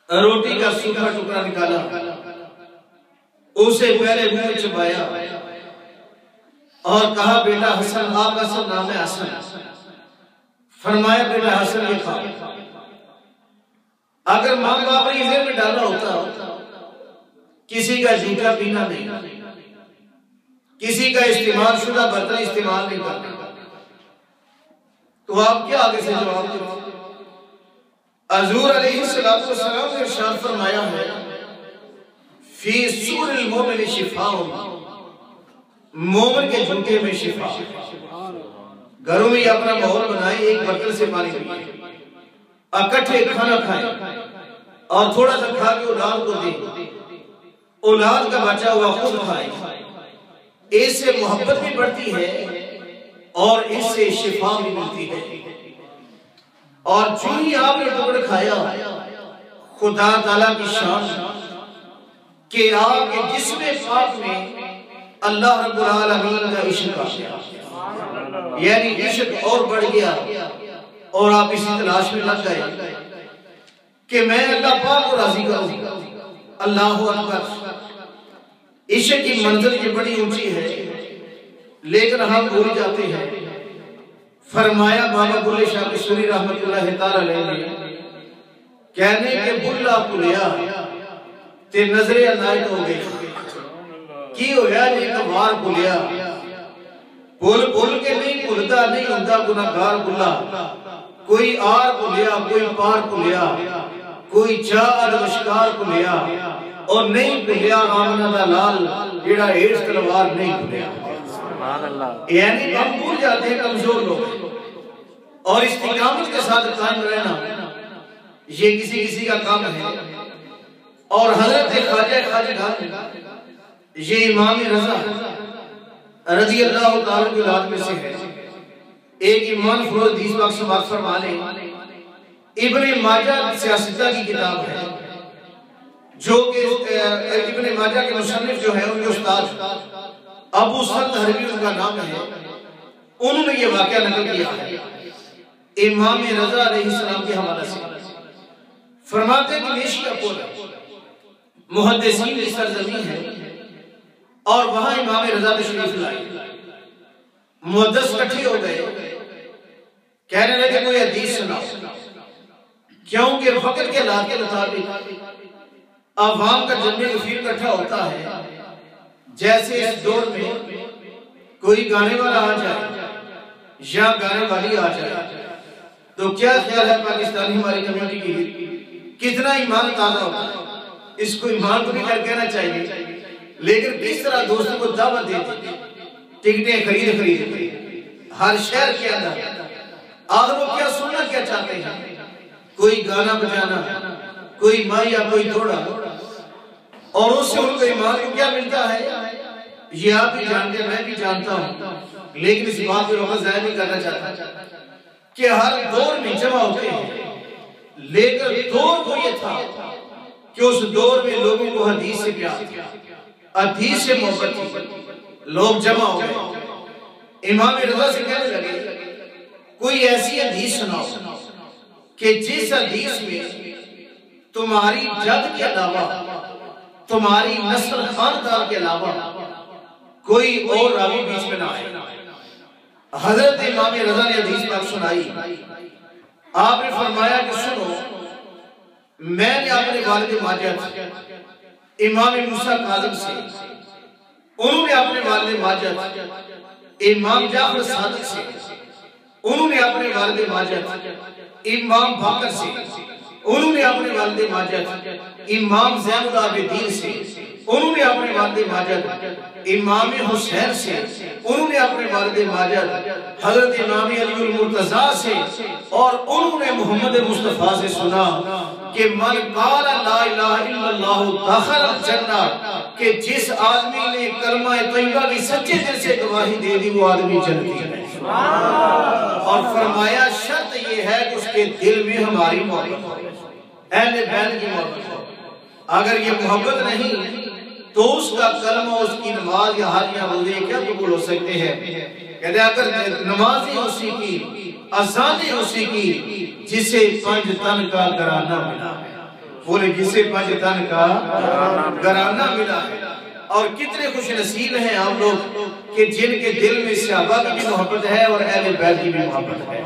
روٹی کا سوکھا ٹکڑا نکالا، اسے پہلے منہ میں چبایا اور کہا بیٹا حسن، آپ کا اصل نام ہے حسن، فرمایا بیٹا حسن یہ کھا۔ اگر ماں باپ نے ذہن میں ڈالا ہوتا کسی کا جھوٹا پینا نہیں، کسی کا استعمال شدہ برتن استعمال نہیں کرنا، تو آپ کیا آگے سے جواب دیتے؟ حضور علیہ السلام نے ارشاد فرمایا ہے فی سور المومن شفاء، مومن کے جھوٹے میں شفا۔ گھروں میں یہ اپنا ماحول بنائیں، ایک برتن سے پانی پیئیں، اکٹھے کھانا کھائیں اور تھوڑا سا کھا کے اولاد کو دیں، اولاد کا بچا ہوا خود کھائیں، اس سے محبت بھی بڑھتی ہے اور اس سے شفا بھی ملتی ہے۔ اور جو ہی آپ نے ٹکڑ کھایا، خدا تعالیٰ کی شان کہ آپ کے جسم پاک میں اللہ رب العالمین کا عشق آ گیا، یعنی عشق اور بڑھ گیا، اور آپ اسی تلاش میں لگ گئے کہ میں اللہ پاک کو راضی کروں۔ اللہ اکبر، عشق کی منزل یہ بڑی اونچی ہے، لیکن ہم بھول جاتے ہیں۔ فرمایا بابا بلے شاہ قصوری رحمت اللہ تعالیٰ علیہ نے کہنے کہ بلا پلیا تے نظر عنایت ہو گئی، کی ہویا جی کمار بلیا، بھول کے نہیں بھولتا نہیں ہوتا گناہگار بلا، کوئی آر بلیا کوئی پار بلیا، کوئی چاہ ادوشکار بلیا، اور نہیں بلیا آمنہ دا لال جیڑا ایس تلوار نہیں بلیا۔ یعنی ہم بھول جاتے ہیں کمزور لوگ، اور استقامت کے ساتھ قائم رہنا یہ کسی کا کام ہے۔ اور حضرت خواجہ یہ امام رضا رضی اللہ تعالیٰ کی اولاد میں سے ہے۔ ایک ایمان فروز حدیث پاک سماعت فرما لیں، ابن ماجہ سیاستہ کی کتاب ہے، جو کہ ابن ماجہ کے مصنف جو ہے ان کے استاد ابو سعد حربی ان کا نام ہے، انہوں نے یہ واقعہ نقل کیا ہے امام رضا علیہ السلام کے حوالہ سے۔ فرماتے ہیں کہ نیشی اپول محدثین کی سرزمین ہے، اور وہاں امام رضا تشریف لائے، محدث کٹھے ہو گئے، کہنے لگے کوئی حدیث سناؤ، کیونکہ فقر کے حالات کے مطابق عوام کا جمع غفیر کٹھا ہوتا ہے۔ جیسے اس دور میں کوئی گانے والا آ جائے یا گانے والی آ جائے تو کیا خیال ہے پاکستانی ہماری کمیونٹی کی کتنا ایمان تازہ ہوتا ہے؟ اس کو ایمان کو بھی کہنا چاہیے، لیکن کس طرح دوستوں کو دعوت دیتے، ٹکٹیں خرید ہر شہر کے اندر، آخر وہ کیا سننا کیا چاہتے ہیں؟ کوئی گانا بجانا، کوئی ماں یا کوئی تھوڑا، اور اس سے ان کو ایمان کو کیا ملتا ہے یہ آپ بھی جانتے ہیں، میں بھی جانتا ہوں، لیکن اس بات پر وقت ضائع نہیں کرنا چاہتا کہ ہر دور میں جمع ہوتے ہیں، لیکن دور کو یہ تھا کہ اس دور میں لوگوں کو حدیث سے پیار تھا، حدیث سے محبت تھی، لوگ جمع ہو گئے۔ امام رضا سے کہنے لگے کوئی ایسی حدیث سناؤ کہ جس حدیث میں تمہاری جد کے علاوہ، تمہاری نسل خاندان کے علاوہ کوئی اور راوی بیچ میں نہ آئے۔ حضرت امام رضا نے حدیث پاک سنائی، آپ نے فرمایا کہ سنو، میں نے اپنے والد ماجد امام موسیٰ کاظم سے، انہوں نے اپنے والد ماجد امام جعفر صادق سے، انہوں نے اپنے والد ماجد امام باقر سے، انہوں نے اپنے والد ماجد امام زین العابدین سے، انہوں نے اپنے والد ماجد امام حسین سے، انہوں نے اپنے والد ماجد حضرت امام علی المرتضیٰ سے، اور انہوں نے محمد مصطفیٰ سے سنا کہ من قال لا الہ الا اللہ دخل الجنہ، کہ جس آدمی نے کلمہ طیبہ کی سچے دل سے گواہی دے دی وہ آدمی جنتی ہے۔ اور فرمایا شرط یہ ہے کہ اس کے دل میں ہماری محبت ہو، اہل بیت کی محبت ہو۔ اگر یہ محبت نہیں تو اس کا کلمہ، اس کی نماز یا حج یا وضو کیا قبول ہو سکتے ہیں؟ کہتے ہیں اگر نمازی اسی کی، اذانی اسی کی، جسے پنج تن کا گرانہ ملا ہے، بولے جسے پنج تن کا گرانہ ملا ہے۔ اور کتنے خوش نصیب ہیں آپ لوگ کہ جن کے دل میں صحابہ کی بھی محبت ہے اور اہل بیت کی بھی محبت ہے۔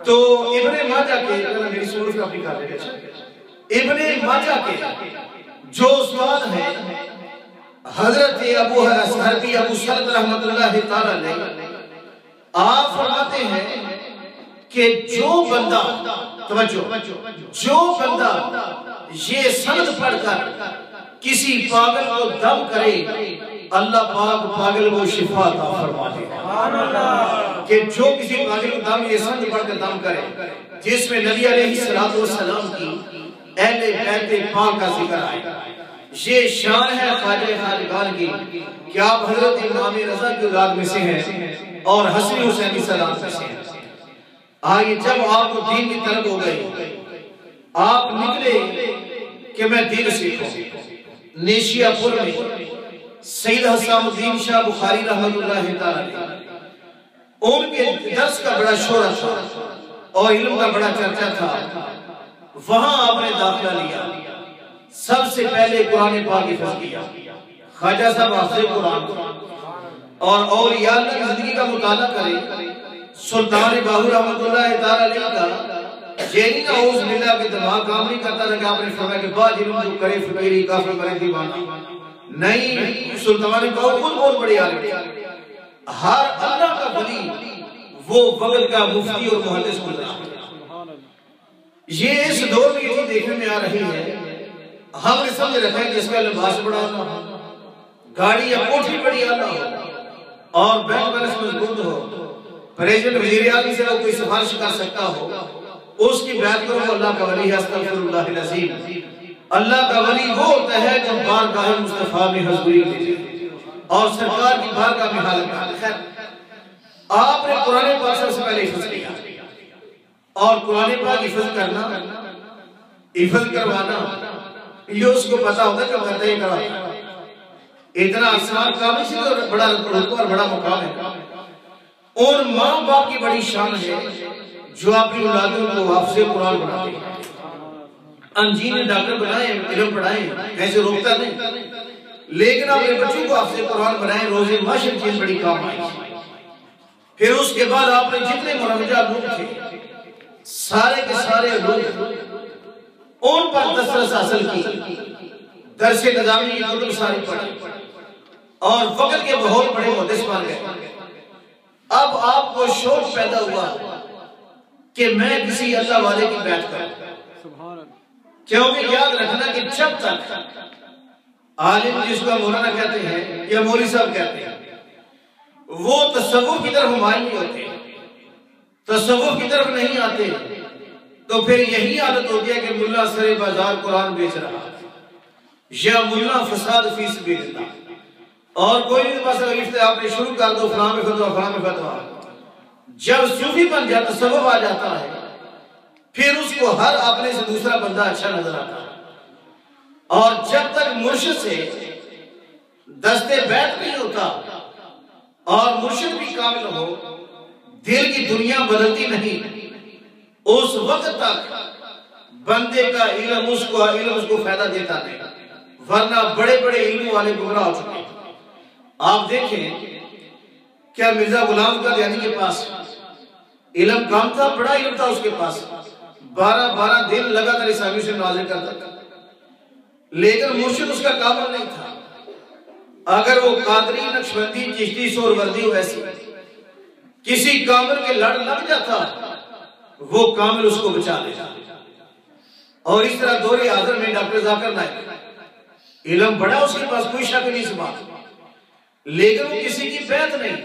تو ابن ماجہ کے میری سورت کا اپنی کر لیں، ابن ماجہ کے جو استاد ہیں حضرت ابو حربی ابو سرد رحمت اللہ تعالیٰ علیہ، آپ فرماتے ہیں کہ جو بندہ یہ سند پڑھ کر کسی پاگل کو دم کرے، اللہ پاک پاگل کو شفا عطا فرما دے گا۔ کہ جو کسی پاگل کو دم، یہ سند پڑھ کر دم کرے جس میں نبی علیہ السلام کی اہل بیت پاک کا ذکر آئے، یہ شان ہے خواجہ خواجگان کی کہ آپ حضرت امام رضا کی اولاد میں سے ہیں اور حسن حسین کی سلام میں سے ہیں۔ آئیے جب آپ کو دین کی طلب ہو گئی، آپ نکلے کہ میں دین سیکھوں۔ نیشیہ پور میں سید حسام الدین شاہ بخاری رحمت اللہ تعالیٰ، ان کے درس کا بڑا شورا تھا اور علم کا بڑا چرچا تھا، وہاں آپ نے داخلہ لیا۔ سب سے پہلے قرآن پاک حفظ کیا، خواجہ صاحب حافظ قرآن، اور اولیاء اللہ کی زندگی کا مطالعہ کرے۔ سلطان باہو رحمت اللہ تعالیٰ علیہ کا جینی کا اوز ملا کہ دماغ کام نہیں کرتا تھا کہ آپ نے فرمایا کہ با جنوں جو کرے فقیری کافر کرے دیوانہ نہیں۔ سلطان باہو خود بہت بڑی عالم، ہر اللہ کا ولی وہ وقت کا مفتی اور محدث گزرا۔ یہ اس دور میں یہ چیز دیکھنے میں آ رہی ہے، ہم نے سمجھ رکھا ہے کہ اس کا لباس بڑا آنا ہو، گاڑی یا کوٹھی بڑی آنا ہو، اور بینک بیلنس مضبوط ہو، پریزیڈنٹ وزیر اعظم سے کوئی سفارش کر سکتا ہو، اس کی بیعت کرو وہ اللہ کا ولی ہے۔ استغفر اللہ العظیم۔ اللہ کا ولی وہ ہوتا ہے جو بارگاہ مصطفیٰ میں حضوری دے اور سرکار کی بارگاہ میں حالت میں۔ خیر، آپ نے قرآن پاک سب سے پہلے حفظ کیا، اور قرآن پاک حفظ کرنا، حفظ کروانا، یہ اس کو پتا ہوتا ہے کہ کرتا ہی کرواتا ہے۔ اتنا آسان کام اسی تو بڑا رتبہ اور بڑا مقام ہے۔ اور ماں باپ کی بڑی شان ہے جو اپنی اولادوں کو حافظ قرآن بناتے ہیں۔ انجینئر ڈاکٹر بنائیں، علم پڑھائیں، ایسے روکتا نہیں، لیکن اپنے بچوں کو حافظ قرآن بنائیں، روزے ماشاء چیز بڑی کام آئی۔ پھر اس کے بعد آپ نے جتنے مرحجہ لوگ تھے سارے کے سارے لوگ ان پر دسترس حاصل کی، درس نظامی کی کتب ساری پڑھی اور وقت کے بہت بڑے محدث بن گئے۔ اب آپ کو شوق پیدا ہوا کہ میں کسی اللہ والے کی بیعت کروں، کیونکہ یاد رکھنا کہ جب تک عالم جس کو مولانا کہتے ہیں یا مولوی صاحب کہتے ہیں وہ تصوف کی طرف مائل نہیں ہوتے، تصوف کی طرف نہیں آتے، تو پھر یہی عادت ہوتی ہے کہ ملا سر بازار قرآن بیچ رہا یا ملا فساد فی سبیل اللہ، اور کوئی بھی بس اگر آپ نے شروع کر دو فلاں میں فتویٰ فلاں میں فتویٰ، جب صوفی بن جاتا تصوف آ جاتا ہے پھر اس کو ہر اپنے سے دوسرا بندہ اچھا نظر آتا ہے۔ اور جب تک مرشد سے دست بیعت نہیں ہوتا اور مرشد بھی کامل ہو، دل کی دنیا بدلتی نہیں، اس وقت تک بندے کا علم اس کو فائدہ دیتا نہیں، ورنہ بڑے بڑے علم والے گمراہ ہو چکے۔ آپ دیکھیں کیا مرزا غلام قادیانی کے پاس علم کام تھا؟ بڑا علم تھا اس کے پاس، 12 دن لگاتار اسلامی سے نازل کرتا تھا، لیکن مرشد اس کا کامل نہیں تھا۔ اگر وہ قادری، نقشبندی، چشتی، سہروردی ویسی کسی کامل کے لڑ لگ جاتا وہ کامل اس کو بچا لیتا۔ اور اس طرح دور حاضر میں ڈاکٹر ذاکر نائک علم بڑا اس کے پاس، کوئی شک نہیں اس بات، لیکن وہ کسی کی بیعت نہیں،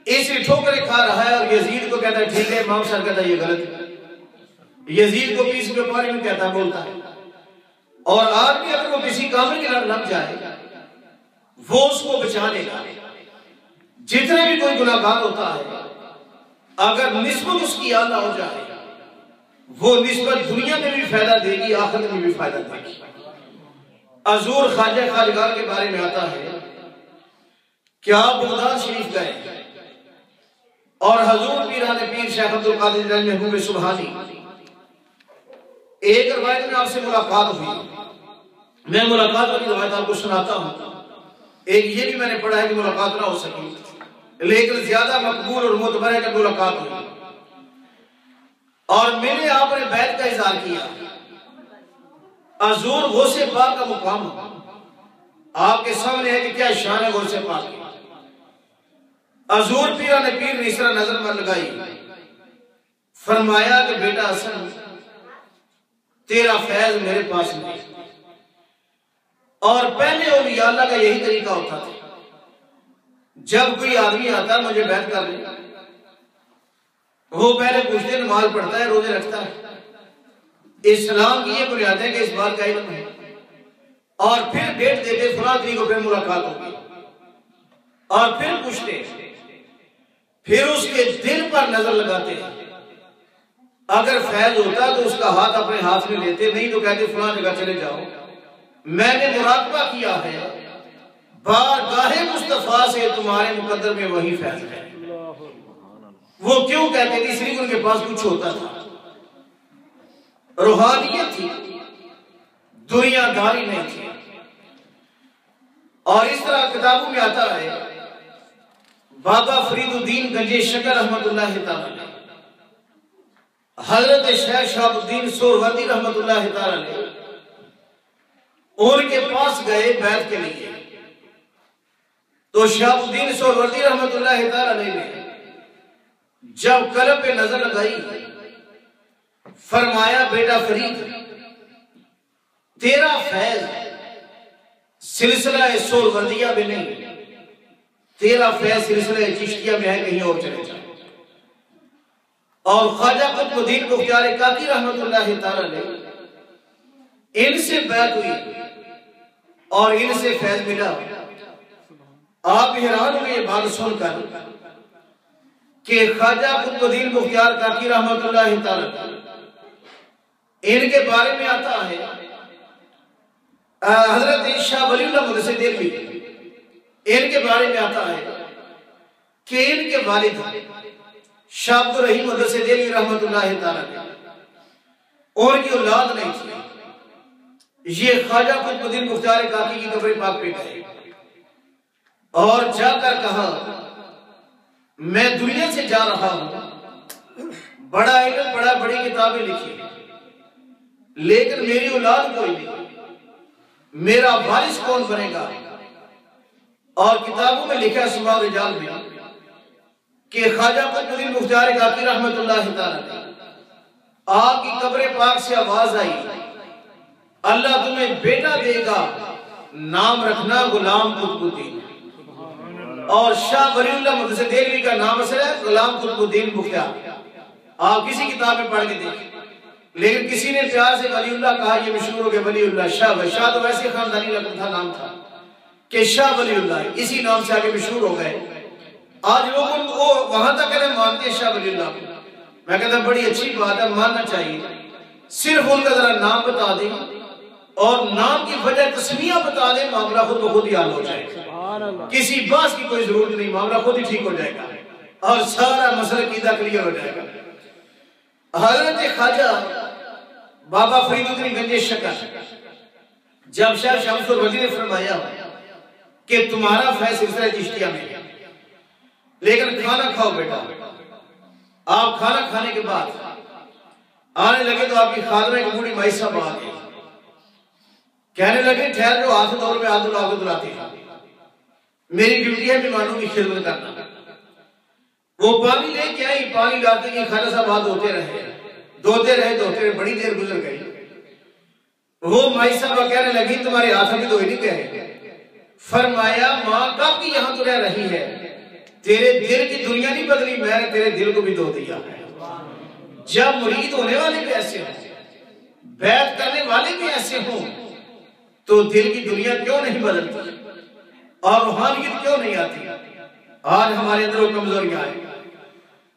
ایسے ٹھوکریں کھا رہا ہے اور یزید کو کہتا ہے ٹھیک ہے، امام صاحب کہتا ہے یہ غلط ہے، یزید کو 20 کے پارے میں کہتا ہے بولتا ہے۔ اور آدمی اگر وہ کسی کامل کی لڑ لگ جائے وہ اس کو بچا لے گا۔ جتنے بھی کوئی گناہگار ہوتا ہے اگر نسبت اس کی اعلیٰ ہو جائے وہ نسبت دنیا میں بھی فائدہ دے گی، آخرت میں بھی فائدہ دے گی۔ حضور خواجہ خواجگار کے بارے میں آتا ہے کہ آپ بغداد شریف گئے اور حضور پیران پیر شیخ عبدالقادر جیلانی محبوب سبحانی ایک روایت میں آپ سے ملاقات ہوئی، میں ملاقات والی روایت آپ کو سناتا ہوں۔ ایک یہ بھی میں نے پڑھا ہے کہ ملاقات نہ ہو سکی، لیکن زیادہ مقبول اور معتبر ہے کہ ملاقات ہوئی، اور میں نے آپ نے بیعت کا اظہار کیا۔ حضور غوث پاک کا مقام آپ کے سامنے ہے کہ کیا شان ہے غوث پاک کی۔ حضور پیرا نے پیر نے اس طرح نظر میں لگائی، فرمایا کہ بیٹا حسن تیرا فیض میرے پاس نہیں۔ اور پہلے اولیاء اللہ کا یہی طریقہ ہوتا تھا، جب کوئی آدمی آتا مجھے بیعت کر لے، وہ پہلے پوچھتے نماز پڑھتا ہے، روزے رکھتا ہے، اسلام کی یہ بنیاد ہے کہ اس بات کا علم ہے، اور پھر ڈیٹ دیتے فلاں تاریخ کو پھر ملاقات ہوگی، اور پھر پوچھتے، پھر اس کے دل پر نظر لگاتے ہیں، اگر فیض ہوتا تو اس کا ہاتھ اپنے ہاتھ میں لیتے، نہیں تو کہتے فلاں جگہ چلے جاؤ، میں نے مراقبہ کیا ہے بارگاہ مصطفیٰ سے تمہارے مقدر میں وہی فیض ہے۔ وہ کیوں کہتے تھے؟ اس لیے ان کے پاس کچھ ہوتا تھا، روحانیت تھی، دنیا داری نہیں تھی۔ اور اس طرح کتابوں میں آتا ہے، بابا فرید الدین گنج شکر رحمت اللہ تعالی، حضرت شیخ شہاب الدین سہروردی رحمت اللہ تعالی ان کے پاس گئے بیعت کے لیے، تو شہاب الدین سہروردی رحمت اللہ تعالی نے جب قلب پہ نظر لگائی، فرمایا بیٹا فرید تیرا فیض سلسلہ سہروردیہ میں نہیں، تیرا فیض سلسلہ چشتیہ میں ہے، کہیں اور چلے جا۔ اور خواجہ قطب الدین بختیار کاکی رحمت اللہ تعالی ان سے بیعت ہوئی اور ان سے فیض ملا۔ آپ حیران ہوئے یہ بات سن کر کہ خواجہ قطب الدین بختیار کاکی رحمت اللہ تعالی ان کے بارے میں آتا ہے، حضرت شاہ ولی اللہ مدثر دہلوی ان کے بارے میں آتا ہے کہ ان کے والد شاہ عبد الرحیم مدثر دہلوی رحمت اللہ تعالی ان کی اولاد نہیں تھی۔ یہ خواجہ قطب الدین بختیار کاکی کی قبر پاک پہ گئے اور جا کر کہا میں دنیا سے جا رہا ہوں، بڑا علم پڑھا، بڑی کتابیں لکھی، لیکن میری اولاد کوئی نہیں، میرا وارث کون بنے گا؟ اور کتابوں میں لکھا ہے سماع رجال میں کہ خواجہ قطب الدین بختیار کاکی رحمت اللہ تعالی آپ کی قبر پاک سے آواز آئی، اللہ تمہیں بیٹا دے گا، نام رکھنا غلام قطب الدین۔ اور شاہ ولی اللہ مدثر دہلوی کا نام اصل ہے غلام قطب الدین بختیار، آپ کسی کتاب میں پڑھ کے دیکھیں، لیکن کسی نے پیار سے ولی اللہ کہا، یہ مشہور ہو گئے ولی اللہ شاہ تو ویسے خاندانی لقب تھا، نام تھا کہ شاہ ولی اللہ، اسی نام سے آگے مشہور ہو گئے۔ آج لوگ ان کو وہاں تک کہنے مانتے ہیں شاہ ولی اللہ، میں کہتا ہوں بڑی اچھی بات ہے، ماننا چاہیے، صرف ان کا ذرا نام بتا دیں اور نام کی وجہ تسمیہ بتا دیں، معاملہ خود بخود ہی حل ہو جائے گا، کسی باس کی کوئی ضرورت نہیں، معاملہ خود ہی ٹھیک ہو جائے گا اور سارا مسئلہ قیدہ کلیئر ہو جائے گا۔ حضرت خواجہ بابا فرید الدین گنج شکر جب شاہ شمس الوردی نے فرمایا کہ تمہارا فیض سلسلہ چشتیہ میں ہے، لیکن کھانا کھاؤ بیٹا، آپ کھانا کھانے کے بعد آنے لگے تو آپ کی خادمہ ایک بوڑھی مائی صاحب آ گئی، کہنے لگے ٹھہر جو ہاتھ دور میں ہاتھ دلاتی ہے، میری ڈیوٹی ہے مہمانوں کی خدمت کرنا۔ وہ پانی لے کے آئی، پانی لاتے کہ خواجہ صاحب ہاتھ دھوتے رہے، بڑی دیر گزر گئی۔ وہ مائی صاحب کہنے لگی تمہارے ہاتھ ابھی دھوئے نہیں کہے، فرمایا ماں کب کی یہاں تو رہ رہی ہے، تیرے دل کی دنیا نہیں بدلی، میں نے تیرے دل کو بھی دھو دیا ہے۔ جب مرید ہونے والے بھی ایسے ہوں، بیعت کرنے والے بھی ایسے ہوں، تو دل کی دنیا کیوں نہیں بدلتی اور روحانیت کیوں نہیں آتی؟ آج ہمارے اندر وہ کمزوریاں آئیں۔